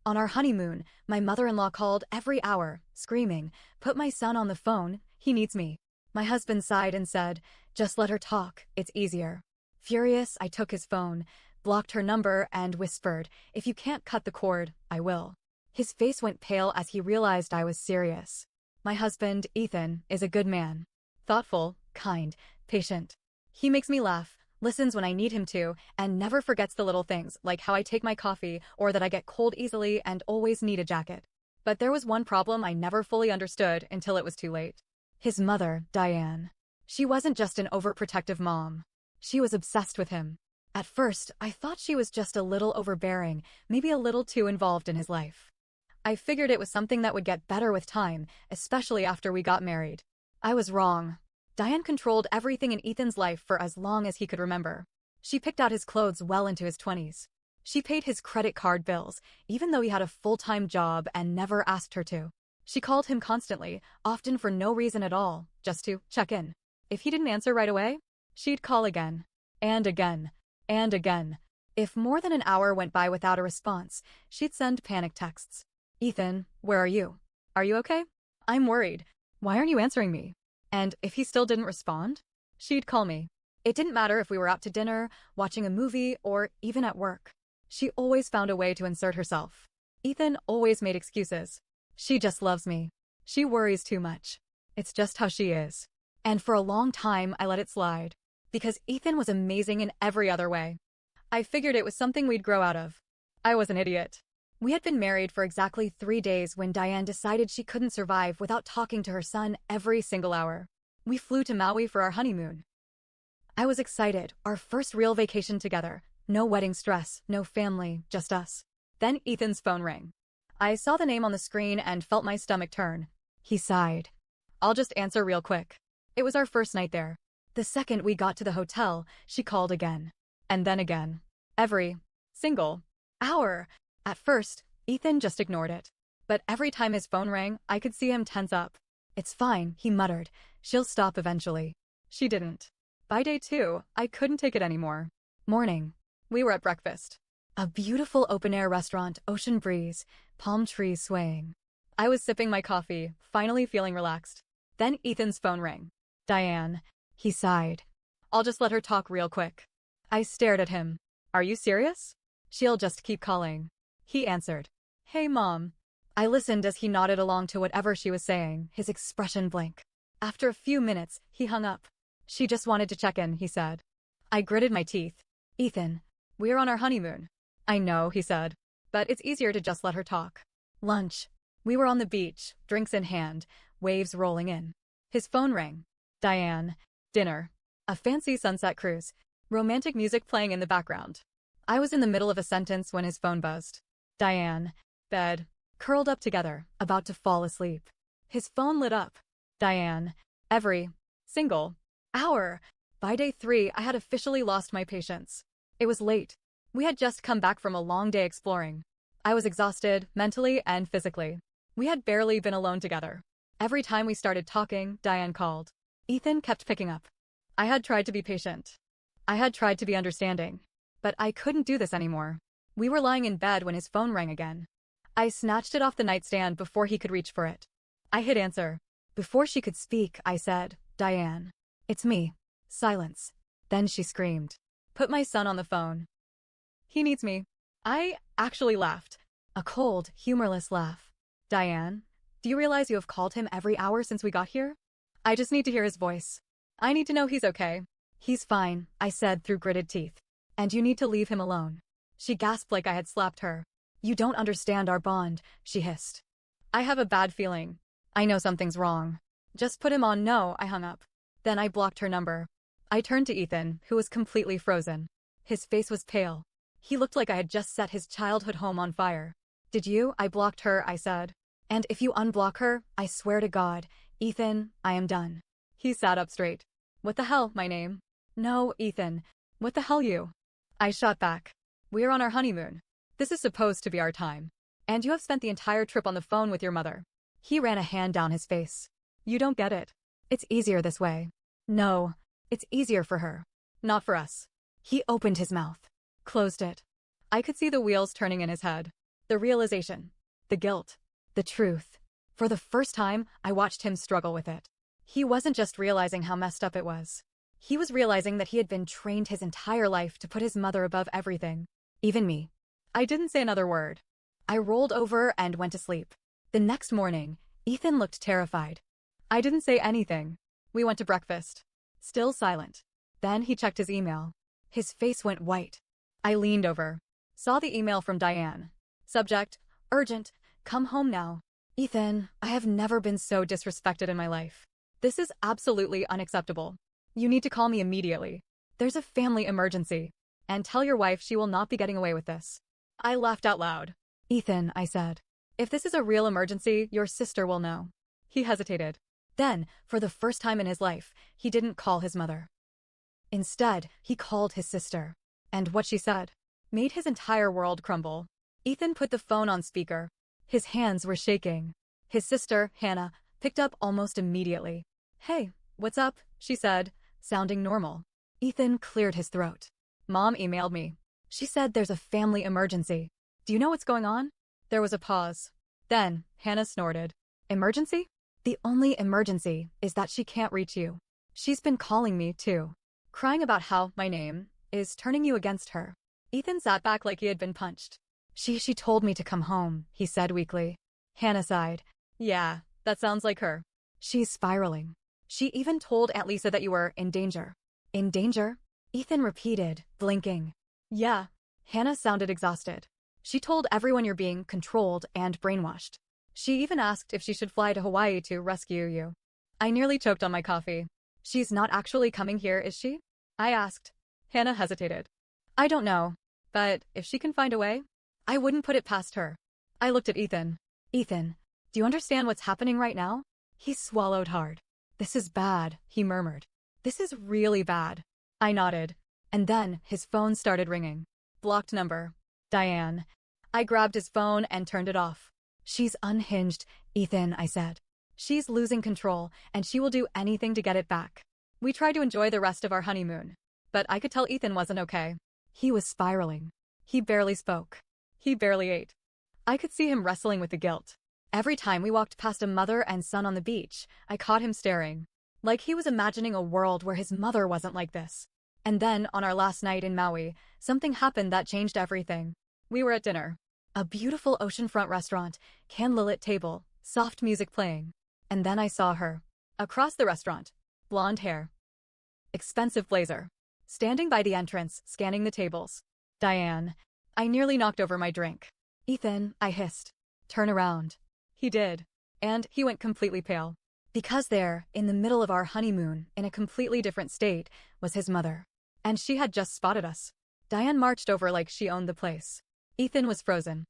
On our honeymoon, my mother-in-law called every hour, screaming, "Put my son on the phone, he needs me." My husband sighed and said, "Just let her talk, it's easier." Furious, I took his phone, blocked her number, and whispered, "If you can't cut the cord, I will." His face went pale as he realized I was serious. My husband, Ethan, is a good man. Thoughtful, kind, patient. He makes me laugh, listens when I need him to, and never forgets the little things, like how I take my coffee or that I get cold easily and always need a jacket. But there was one problem I never fully understood until it was too late. His mother, Diane. She wasn't just an overprotective mom. She was obsessed with him. At first, I thought she was just a little overbearing, maybe a little too involved in his life. I figured it was something that would get better with time, especially after we got married. I was wrong. Diane controlled everything in Ethan's life for as long as he could remember. She picked out his clothes well into his 20s. She paid his credit card bills, even though he had a full-time job and never asked her to. She called him constantly, often for no reason at all, just to check in. If he didn't answer right away, she'd call again, and again, and again. If more than an hour went by without a response, she'd send panic texts. "Ethan, where are you? Are you okay? I'm worried. Why aren't you answering me?" And if he still didn't respond, she'd call me. It didn't matter if we were out to dinner, watching a movie, or even at work. She always found a way to insert herself. Ethan always made excuses. "She just loves me. She worries too much. It's just how she is." And for a long time, I let it slide. Because Ethan was amazing in every other way. I figured it was something we'd grow out of. I was an idiot. We had been married for exactly 3 days when Diane decided she couldn't survive without talking to her son every single hour. We flew to Maui for our honeymoon. I was excited, our first real vacation together. No wedding stress, no family, just us. Then Ethan's phone rang. I saw the name on the screen and felt my stomach turn. He sighed. "I'll just answer real quick." It was our first night there. The second we got to the hotel, she called again. And then again. Every single hour. At first, Ethan just ignored it. But every time his phone rang, I could see him tense up. "It's fine," he muttered. "She'll stop eventually." She didn't. By day 2, I couldn't take it anymore. Morning. We were at breakfast. A beautiful open-air restaurant, ocean breeze, palm trees swaying. I was sipping my coffee, finally feeling relaxed. Then Ethan's phone rang. "Diane." He sighed. "I'll just let her talk real quick." I stared at him. "Are you serious?" "She'll just keep calling." He answered. "Hey, Mom." I listened as he nodded along to whatever she was saying, his expression blank. After a few minutes, he hung up. "She just wanted to check in," he said. I gritted my teeth. "Ethan, we're on our honeymoon." "I know," he said. "But it's easier to just let her talk." Lunch. We were on the beach, drinks in hand, waves rolling in. His phone rang. "Diane." Dinner. A fancy sunset cruise. Romantic music playing in the background. I was in the middle of a sentence when his phone buzzed. "Diane." Bed. Curled up together, about to fall asleep. His phone lit up. "Diane." Every single hour. By day 3, I had officially lost my patience. It was late. We had just come back from a long day exploring. I was exhausted, mentally and physically. We had barely been alone together. Every time we started talking, Diane called. Ethan kept picking up. I had tried to be patient. I had tried to be understanding. But I couldn't do this anymore. We were lying in bed when his phone rang again. I snatched it off the nightstand before he could reach for it. I hit answer. Before she could speak, I said, "Diane." "It's me." Silence. Then she screamed. "Put my son on the phone. He needs me." I actually laughed. A cold, humorless laugh. "Diane, do you realize you have called him every hour since we got here? I just need to hear his voice. I need to know he's okay." "He's fine," I said through gritted teeth. "And you need to leave him alone." She gasped like I had slapped her. "You don't understand our bond," she hissed. "I have a bad feeling. I know something's wrong. Just put him on." "No," I hung up. Then I blocked her number. I turned to Ethan, who was completely frozen. His face was pale. He looked like I had just set his childhood home on fire. "Did you?" "I blocked her," I said. "And if you unblock her, I swear to God, Ethan, I am done." He sat up straight. "What the hell, my name?" "No, Ethan. What the hell you?" I shot back. "We're on our honeymoon. This is supposed to be our time. And you have spent the entire trip on the phone with your mother." He ran a hand down his face. "You don't get it. It's easier this way." "No, it's easier for her. Not for us." He opened his mouth. Closed it. I could see the wheels turning in his head. The realization. The guilt. The truth. For the first time, I watched him struggle with it. He wasn't just realizing how messed up it was. He was realizing that he had been trained his entire life to put his mother above everything. Even me. I didn't say another word. I rolled over and went to sleep. The next morning, Ethan looked terrified. I didn't say anything. We went to breakfast. Still silent. Then he checked his email. His face went white. I leaned over. Saw the email from Diane. Subject, urgent, come home now. Ethan, I have never been so disrespected in my life. This is absolutely unacceptable. You need to call me immediately. There's a family emergency. And tell your wife she will not be getting away with this. I laughed out loud. Ethan, I said. If this is a real emergency, your sister will know. He hesitated. Then, for the first time in his life, he didn't call his mother. Instead, he called his sister. And what she said made his entire world crumble. Ethan put the phone on speaker. His hands were shaking. His sister, Hannah, picked up almost immediately. Hey, what's up? She said, sounding normal. Ethan cleared his throat. Mom emailed me. She said there's a family emergency. Do you know what's going on? There was a pause. Then, Hannah snorted. Emergency? The only emergency is that she can't reach you. She's been calling me, too. Crying about how my name is turning you against her. Ethan sat back like he had been punched. She told me to come home, he said weakly. Hannah sighed. Yeah, that sounds like her. She's spiraling. She even told Aunt Lisa that you were in danger. In danger? Ethan repeated, blinking. Yeah. Hannah sounded exhausted. She told everyone you're being controlled and brainwashed. She even asked if she should fly to Hawaii to rescue you. I nearly choked on my coffee. She's not actually coming here, is she? I asked. Hannah hesitated. I don't know, but if she can find a way, I wouldn't put it past her. I looked at Ethan. Ethan, do you understand what's happening right now? He swallowed hard. This is bad, he murmured. This is really bad. I nodded. And then his phone started ringing. Blocked number. Diane. I grabbed his phone and turned it off. She's unhinged, Ethan, I said. She's losing control, and she will do anything to get it back. We tried to enjoy the rest of our honeymoon, but I could tell Ethan wasn't okay. He was spiraling. He barely spoke. He barely ate. I could see him wrestling with the guilt. Every time we walked past a mother and son on the beach, I caught him staring. Like he was imagining a world where his mother wasn't like this. And then, on our last night in Maui, something happened that changed everything. We were at dinner. A beautiful oceanfront restaurant, candlelit table, soft music playing. And then I saw her. Across the restaurant. Blonde hair. Expensive blazer. Standing by the entrance, scanning the tables. Diane. I nearly knocked over my drink. Ethan, I hissed. Turn around. He did. And he went completely pale. Because there, in the middle of our honeymoon, in a completely different state, was his mother. And she had just spotted us. Diane marched over like she owned the place. Ethan was frozen.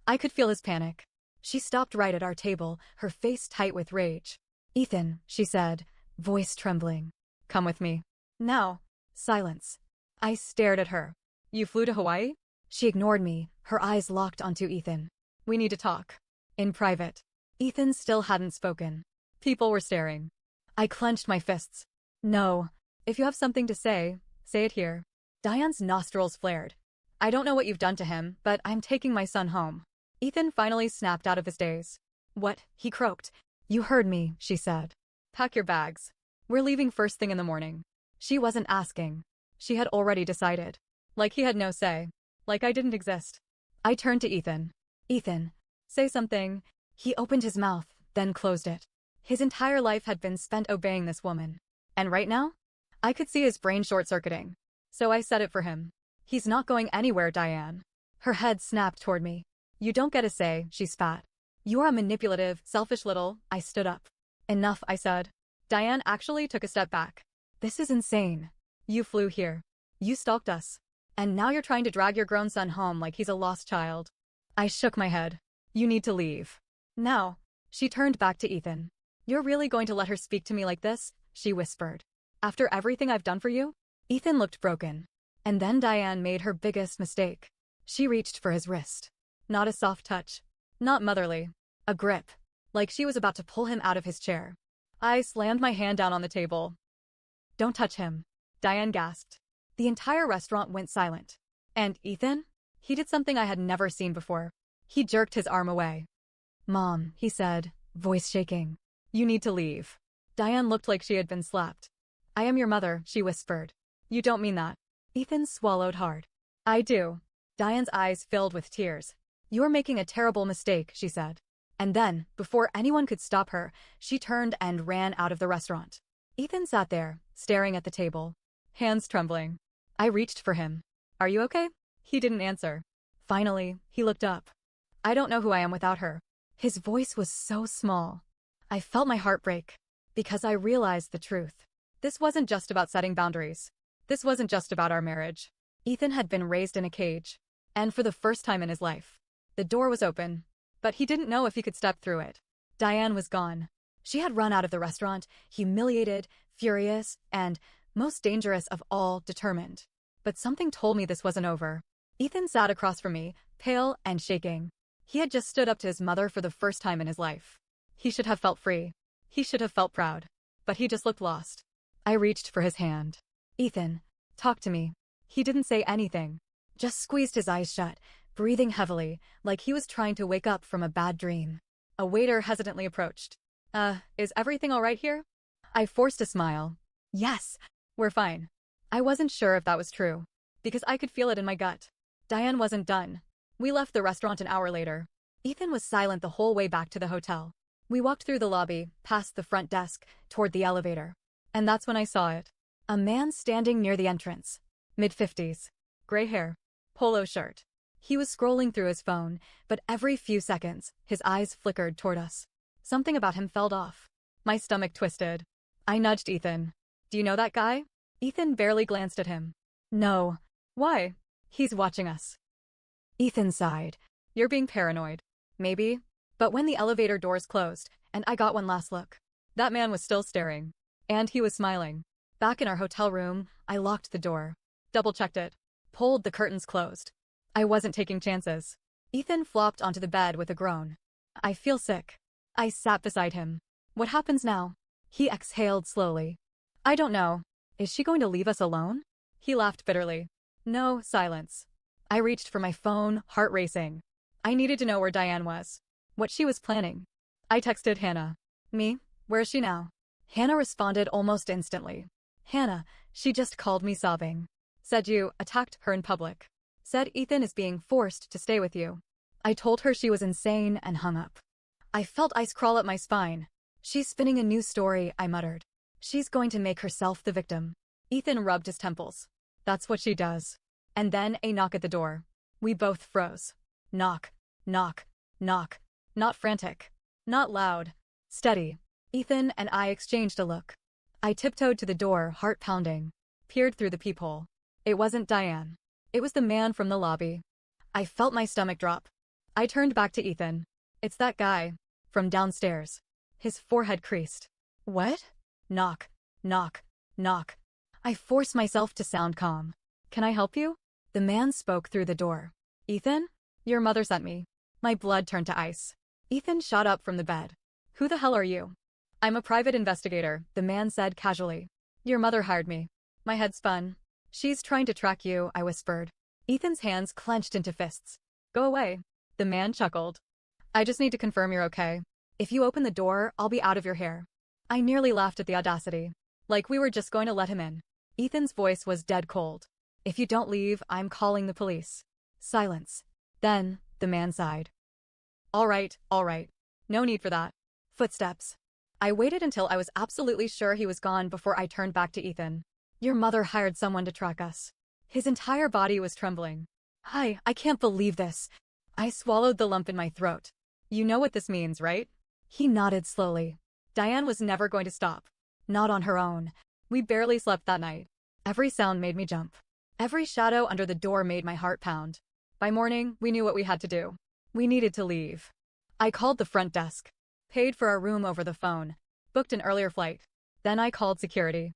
I could feel his panic. She stopped right at our table, her face tight with rage. Ethan, she said, voice trembling. Come with me. Now. Silence. I stared at her. You flew to Hawaii? She ignored me, her eyes locked onto Ethan. We need to talk. In private. Ethan still hadn't spoken. People were staring. I clenched my fists. No. If you have something to say it here. Diane's nostrils flared. I don't know what you've done to him, but I'm taking my son home. Ethan finally snapped out of his daze. What? He croaked. You heard me, she said. Pack your bags. We're leaving first thing in the morning. She wasn't asking. She had already decided. Like he had no say. Like I didn't exist. I turned to Ethan. Ethan, say something. He opened his mouth, then closed it. His entire life had been spent obeying this woman. And right now? I could see his brain short-circuiting. So I said it for him. He's not going anywhere, Diane. Her head snapped toward me. You don't get a say, she spat. You're a manipulative, selfish little. I stood up. Enough, I said. Diane actually took a step back. This is insane. You flew here. You stalked us. And now you're trying to drag your grown son home like he's a lost child. I shook my head. You need to leave. Now. She turned back to Ethan. You're really going to let her speak to me like this? She whispered. After everything I've done for you? Ethan looked broken. And then Diane made her biggest mistake. She reached for his wrist. Not a soft touch. Not motherly. A grip. Like she was about to pull him out of his chair. I slammed my hand down on the table. Don't touch him. Diane gasped. The entire restaurant went silent. And Ethan? He did something I had never seen before. He jerked his arm away. Mom, he said, voice shaking. You need to leave. Diane looked like she had been slapped. I am your mother, she whispered. You don't mean that. Ethan swallowed hard. I do. Diane's eyes filled with tears. You're making a terrible mistake, she said. And then, before anyone could stop her, she turned and ran out of the restaurant. Ethan sat there, staring at the table, hands trembling. I reached for him. Are you okay? He didn't answer. Finally, he looked up. I don't know who I am without her. His voice was so small. I felt my heart break, because I realized the truth. This wasn't just about setting boundaries. This wasn't just about our marriage. Ethan had been raised in a cage, and for the first time in his life, the door was open, but he didn't know if he could step through it. Diane was gone. She had run out of the restaurant, humiliated, furious, and, most dangerous of all, determined. But something told me this wasn't over. Ethan sat across from me, pale and shaking. He had just stood up to his mother for the first time in his life. He should have felt free. He should have felt proud. But he just looked lost. I reached for his hand. Ethan, talk to me. He didn't say anything. Just squeezed his eyes shut, breathing heavily, like he was trying to wake up from a bad dream. A waiter hesitantly approached. Is everything all right here? I forced a smile. Yes, we're fine. I wasn't sure if that was true, because I could feel it in my gut. Diane wasn't done. We left the restaurant an hour later. Ethan was silent the whole way back to the hotel. We walked through the lobby, past the front desk, toward the elevator. And that's when I saw it. A man standing near the entrance. Mid-50s. Gray hair. Polo shirt. He was scrolling through his phone, but every few seconds, his eyes flickered toward us. Something about him felt off. My stomach twisted. I nudged Ethan. Do you know that guy? Ethan barely glanced at him. No. Why? He's watching us. Ethan sighed. You're being paranoid. Maybe. But when the elevator doors closed, and I got one last look, that man was still staring. And he was smiling. Back in our hotel room, I locked the door. Double-checked it. Pulled the curtains closed. I wasn't taking chances. Ethan flopped onto the bed with a groan. I feel sick. I sat beside him. What happens now? He exhaled slowly. I don't know. Is she going to leave us alone? He laughed bitterly. No, silence. I reached for my phone, heart racing. I needed to know where Diane was. What she was planning. I texted Hannah. Me? Where is she now? Hannah responded almost instantly. Hannah, she just called me sobbing. Said you attacked her in public. Said Ethan is being forced to stay with you. I told her she was insane and hung up. I felt ice crawl up my spine. She's spinning a new story, I muttered. She's going to make herself the victim. Ethan rubbed his temples. That's what she does. And then a knock at the door. We both froze. Knock, knock, knock. Not frantic. Not loud. Steady. Ethan and I exchanged a look. I tiptoed to the door, heart pounding. Peered through the peephole. It wasn't Diane. It was the man from the lobby. I felt my stomach drop. I turned back to Ethan. It's that guy. From downstairs. His forehead creased. What? Knock, knock, knock. I forced myself to sound calm. Can I help you? The man spoke through the door. Ethan? Your mother sent me. My blood turned to ice. Ethan shot up from the bed. Who the hell are you? I'm a private investigator, the man said casually. Your mother hired me. My head spun. She's trying to track you, I whispered. Ethan's hands clenched into fists. Go away. The man chuckled. I just need to confirm you're okay. If you open the door, I'll be out of your hair. I nearly laughed at the audacity. Like we were just going to let him in. Ethan's voice was dead cold. If you don't leave, I'm calling the police. Silence. Then, the man sighed. All right. No need for that. Footsteps. I waited until I was absolutely sure he was gone before I turned back to Ethan. Your mother hired someone to track us. His entire body was trembling. I can't believe this. I swallowed the lump in my throat. You know what this means, right? He nodded slowly. Diane was never going to stop. Not on her own. We barely slept that night. Every sound made me jump. Every shadow under the door made my heart pound. By morning, we knew what we had to do. We needed to leave. I called the front desk. Paid for our room over the phone. Booked an earlier flight. Then I called security.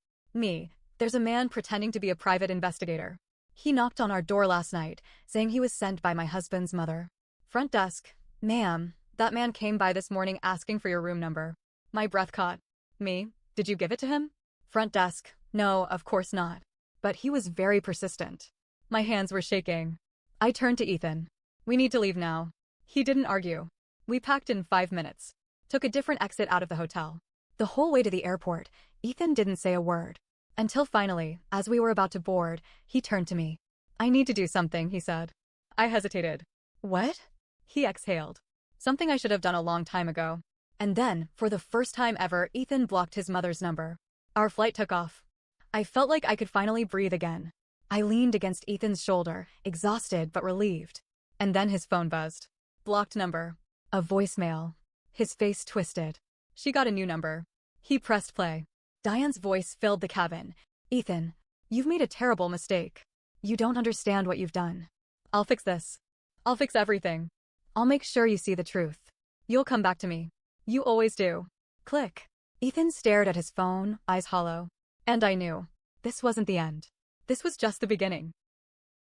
There's a man pretending to be a private investigator. He knocked on our door last night, saying he was sent by my husband's mother. Front desk. Ma'am, that man came by this morning asking for your room number. My breath caught. Did you give it to him? Front desk. No, of course not. But he was very persistent. My hands were shaking. I turned to Ethan. We need to leave now. He didn't argue. We packed in 5 minutes. Took a different exit out of the hotel. The whole way to the airport, Ethan didn't say a word. Until finally, as we were about to board, he turned to me. I need to do something, he said. I hesitated. What? He exhaled. Something I should have done a long time ago. And then, for the first time ever, Ethan blocked his mother's number. Our flight took off. I felt like I could finally breathe again. I leaned against Ethan's shoulder, exhausted but relieved. And then his phone buzzed. Blocked number. A voicemail. His face twisted. She got a new number. He pressed play. Diane's voice filled the cabin. Ethan, you've made a terrible mistake. You don't understand what you've done. I'll fix this. I'll fix everything. I'll make sure you see the truth. You'll come back to me. You always do. Click. Ethan stared at his phone, eyes hollow. And I knew. This wasn't the end. This was just the beginning.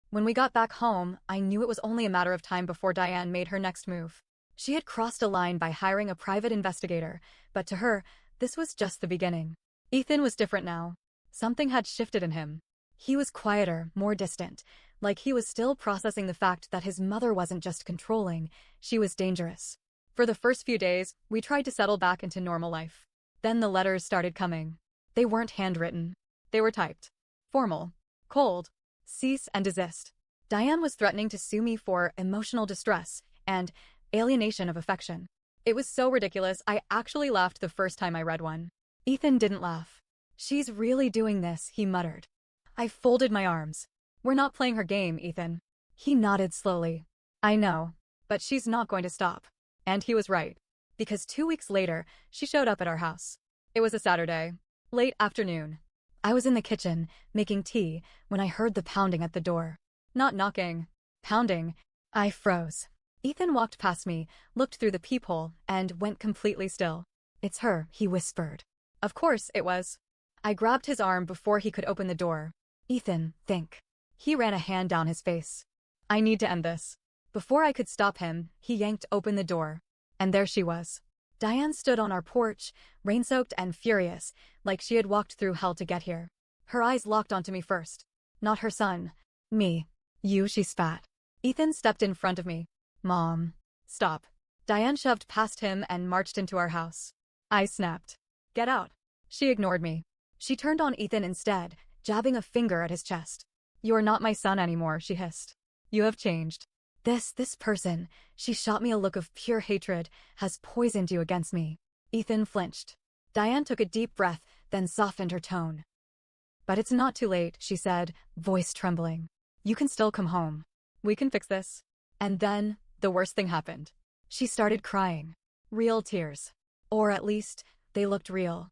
When we got back home, I knew it was only a matter of time before Diane made her next move. She had crossed a line by hiring a private investigator, but to her, this was just the beginning. Ethan was different now. Something had shifted in him. He was quieter, more distant, like he was still processing the fact that his mother wasn't just controlling, she was dangerous. For the first few days, we tried to settle back into normal life. Then the letters started coming. They weren't handwritten. They were typed. Formal. Cold. Cease and desist. Diane was threatening to sue me for emotional distress and alienation of affection. It was so ridiculous, I actually laughed the first time I read one. Ethan didn't laugh. She's really doing this, he muttered. I folded my arms. We're not playing her game, Ethan. He nodded slowly. I know, but she's not going to stop. And he was right. Because 2 weeks later, she showed up at our house. It was a Saturday. Late afternoon. I was in the kitchen, making tea, when I heard the pounding at the door. Not knocking. Pounding. I froze. Ethan walked past me, looked through the peephole, and went completely still. It's her, he whispered. Of course it was. I grabbed his arm before he could open the door. Ethan, think. He ran a hand down his face. I need to end this. Before I could stop him, he yanked open the door. And there she was. Diane stood on our porch, rain-soaked and furious, like she had walked through hell to get here. Her eyes locked onto me first. Not her son. Me. You, she spat. Ethan stepped in front of me. Mom. Stop. Diane shoved past him and marched into our house. I snapped. Get out. She ignored me. She turned on Ethan instead, jabbing a finger at his chest. You are not my son anymore, she hissed. You have changed. This person, she shot me a look of pure hatred, has poisoned you against me. Ethan flinched. Diane took a deep breath, then softened her tone. But it's not too late, she said, voice trembling. You can still come home. We can fix this. And then, the worst thing happened. She started crying. Real tears. Or at least, they looked real.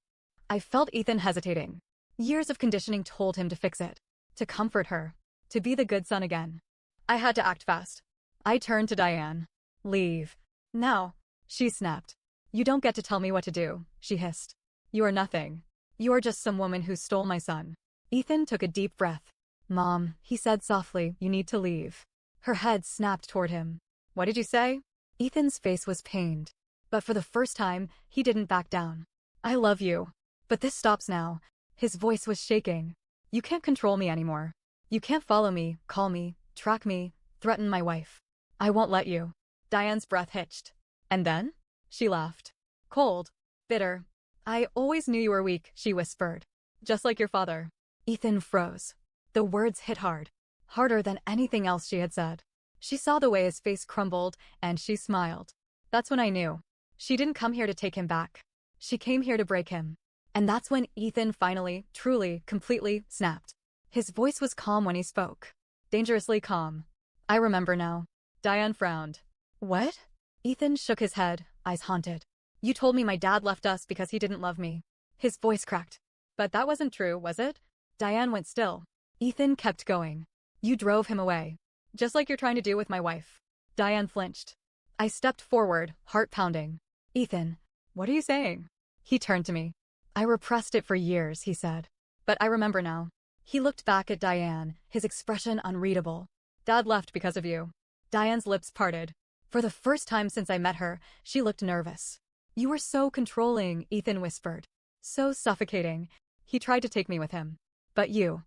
I felt Ethan hesitating. Years of conditioning told him to fix it. To comfort her. To be the good son again. I had to act fast. I turned to Diane. Leave. Now. She snapped. You don't get to tell me what to do, she hissed. You are nothing. You are just some woman who stole my son. Ethan took a deep breath. Mom, he said softly, you need to leave. Her head snapped toward him. What did you say? Ethan's face was pained. But for the first time, he didn't back down. I love you. But this stops now. His voice was shaking. You can't control me anymore. You can't follow me, call me, track me, threaten my wife. I won't let you. Diane's breath hitched. And then? She laughed. Cold. Bitter. I always knew you were weak, she whispered. Just like your father. Ethan froze. The words hit hard. Harder than anything else she had said. She saw the way his face crumbled, and she smiled. That's when I knew. She didn't come here to take him back. She came here to break him. And that's when Ethan finally, truly, completely snapped. His voice was calm when he spoke. Dangerously calm. I remember now. Diane frowned. What? Ethan shook his head, eyes haunted. You told me my dad left us because he didn't love me. His voice cracked. But that wasn't true, was it? Diane went still. Ethan kept going. You drove him away. Just like you're trying to do with my wife. Diane flinched. I stepped forward, heart pounding. Ethan, what are you saying? He turned to me. I repressed it for years, he said. But I remember now. He looked back at Diane, his expression unreadable. Dad left because of you. Diane's lips parted. For the first time since I met her, she looked nervous. You were so controlling, Ethan whispered. So suffocating. He tried to take me with him. But you.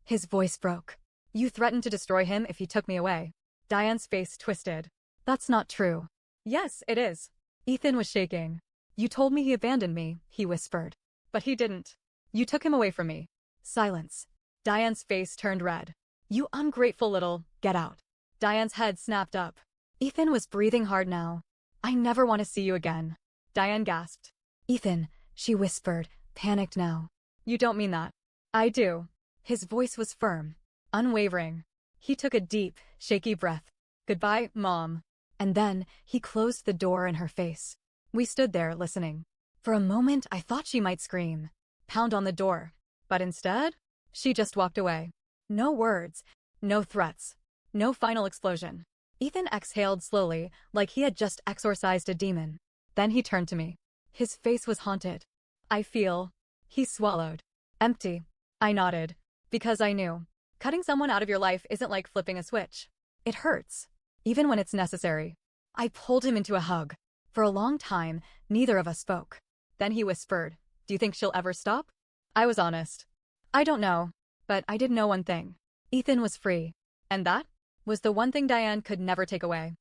His voice broke. You threatened to destroy him if he took me away. Diane's face twisted. That's not true. Yes, it is. Ethan was shaking. You told me he abandoned me, he whispered. But he didn't. You took him away from me. Silence. Diane's face turned red. You ungrateful little, get out. Diane's head snapped up. Ethan was breathing hard now. I never want to see you again. Diane gasped. Ethan, she whispered, panicked now. You don't mean that. I do. His voice was firm, unwavering. He took a deep, shaky breath. Goodbye, Mom. And then he closed the door in her face. We stood there listening. For a moment, I thought she might scream, pound on the door. But instead, she just walked away. No words, no threats, no final explosion. Ethan exhaled slowly, like he had just exorcised a demon. Then he turned to me. His face was haunted. I feel. He swallowed. Empty. I nodded. Because I knew. Cutting someone out of your life isn't like flipping a switch. It hurts. Even when it's necessary. I pulled him into a hug. For a long time, neither of us spoke. Then he whispered, Do you think she'll ever stop? I was honest. I don't know. But I did know one thing. Ethan was free. And that was the one thing Diane could never take away.